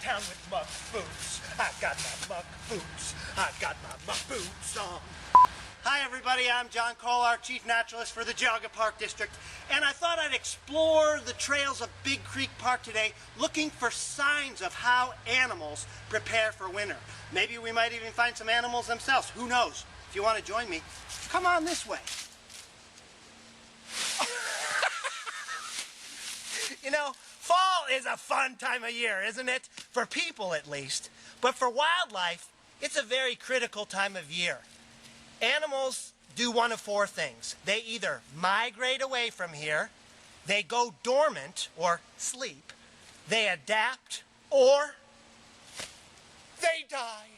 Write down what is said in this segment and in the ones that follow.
town with muck boots. I got my muck boots. I got my muck boots on. Hi everybody, I'm John Kolar, Chief Naturalist for the Geauga Park District, and I thought I'd explore the trails of Big Creek Park today looking for signs of how animals prepare for winter. Maybe we might even find some animals themselves, who knows? If you want to join me, come on this way. You know, fall is a fun time of year, isn't it? For people at least, but for wildlife, it's a very critical time of year. Animals do one of four things. They either migrate away from here, they go dormant or sleep, they adapt, or they die.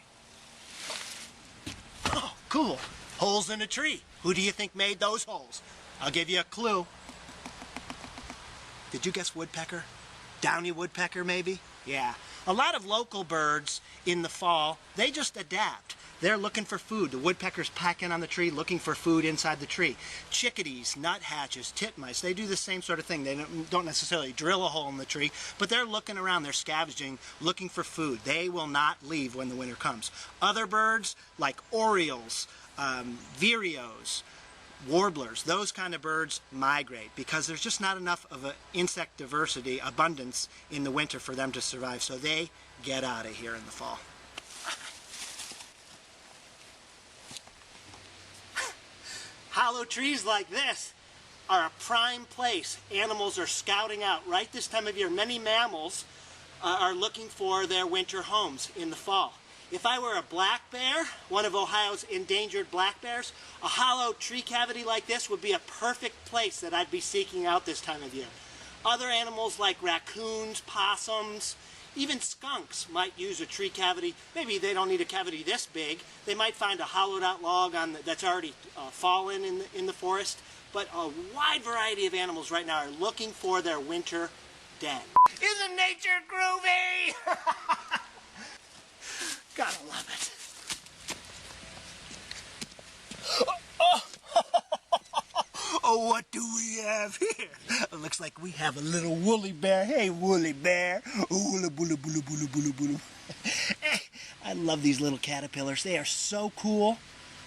Oh, cool. Holes in a tree. Who do you think made those holes? I'll give you a clue. Did you guess woodpecker? Downy woodpecker, maybe? Yeah. A lot of local birds in the fall, they just adapt. They're looking for food. The woodpeckers packing on the tree, looking for food inside the tree. Chickadees, nuthatches, titmice, they do the same sort of thing. They don't necessarily drill a hole in the tree, but they're looking around, they're scavenging, looking for food. They will not leave when the winter comes. Other birds, like orioles, vireos, warblers, those kind of birds migrate because there's just not enough of an insect diversity, abundance in the winter for them to survive, so they get out of here in the fall. Hollow trees like this are a prime place. Animals are scouting out right this time of year. Many mammals are looking for their winter homes in the fall. If I were a black bear, one of Ohio's endangered black bears, a hollow tree cavity like this would be a perfect place that I'd be seeking out this time of year. Other animals like raccoons, possums, even skunks might use a tree cavity. Maybe they don't need a cavity this big. They might find a hollowed out log that's already fallen in the forest. But a wide variety of animals right now are looking for their winter den. Isn't nature groovy? Gotta love it. Oh, what do we have here? It looks like we have a little woolly bear. Hey, woolly bear. Ooh, bula, bula, bula, bula, bula. I love these little caterpillars. They are so cool.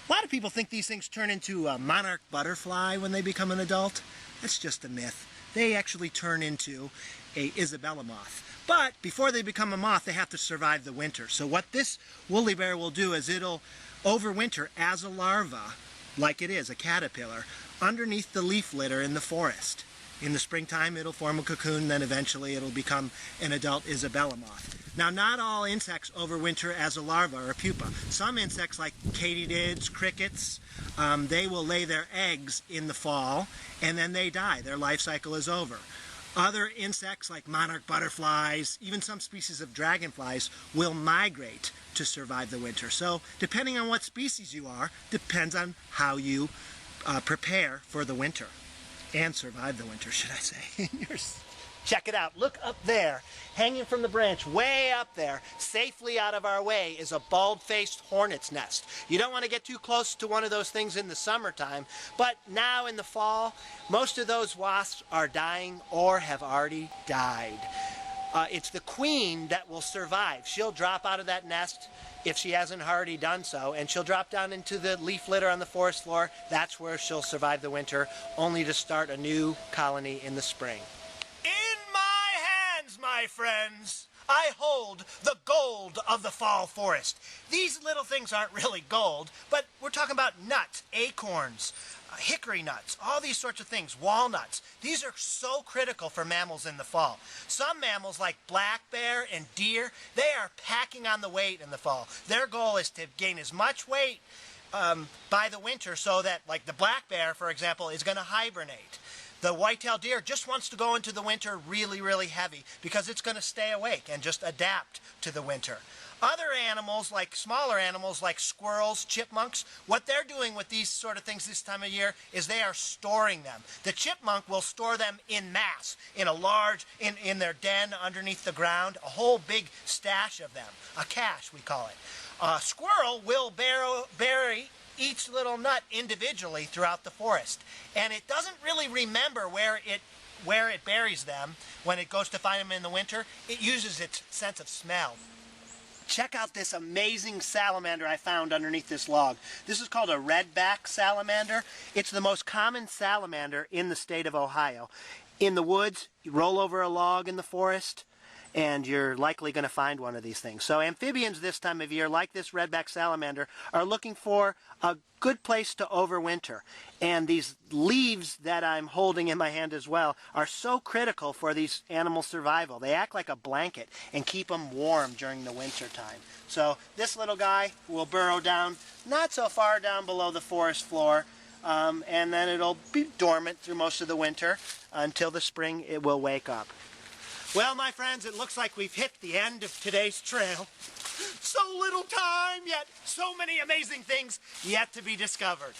A lot of people think these things turn into a monarch butterfly when they become an adult. That's just a myth. They actually turn into a Isabella moth. But before they become a moth, they have to survive the winter. So what this woolly bear will do is it'll overwinter as a larva, like it is, a caterpillar, underneath the leaf litter in the forest. In the springtime, it'll form a cocoon, then eventually it'll become an adult Isabella moth. Now, not all insects overwinter as a larva or a pupa. Some insects, like katydids, crickets, they will lay their eggs in the fall, and then they die. Their life cycle is over. Other insects, like monarch butterflies, even some species of dragonflies, will migrate to survive the winter. So, depending on what species you are, depends on how you prepare for the winter and survive the winter, should I say. Check it out. Look up there, hanging from the branch way up there, safely out of our way, is a bald-faced hornet's nest. You don't want to get too close to one of those things in the summertime, but now in the fall, most of those wasps are dying or have already died. It's the queen that will survive. She'll drop out of that nest if she hasn't already done so, and she'll drop down into the leaf litter on the forest floor. That's where she'll survive the winter, only to start a new colony in the spring. In my hands, my friends, I hold the gold of the fall forest. These little things aren't really gold, but we're talking about nuts, acorns, hickory nuts, all these sorts of things, walnuts. These are so critical for mammals in the fall. Some mammals like black bear and deer, they are packing on the weight in the fall. Their goal is to gain as much weight by the winter so that, like the black bear, for example, is going to hibernate. The white-tailed deer just wants to go into the winter really, really heavy because it's going to stay awake and just adapt to the winter. Other animals, like smaller animals like squirrels, chipmunks, what they're doing with these sort of things this time of year is they are storing them. The chipmunk will store them in mass, in a large, in their den underneath the ground, a whole big stash of them, a cache we call it. A squirrel will bury each little nut individually throughout the forest, and it doesn't really remember where it where it buries them when it goes to find them in the winter, it uses its sense of smell. Check out this amazing salamander I found underneath this log. This is called a redback salamander. It's the most common salamander in the state of Ohio. In the woods, you roll over a log in the forest, and you're likely going to find one of these things. So amphibians this time of year, like this redback salamander, are looking for a good place to overwinter. And these leaves that I'm holding in my hand as well are so critical for these animals' survival. They act like a blanket and keep them warm during the winter time. So this little guy will burrow down, not so far down below the forest floor, and then it'll be dormant through most of the winter until the spring it will wake up. Well, my friends, it looks like we've hit the end of today's trail. So little time, yet so many amazing things yet to be discovered.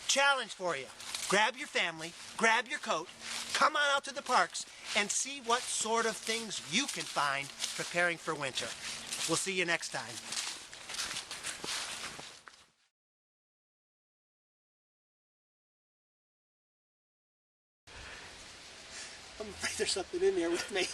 Challenge for you. Grab your family, grab your coat, come on out to the parks, and see what sort of things you can find preparing for winter. We'll see you next time. I'm afraid there's something in there with me.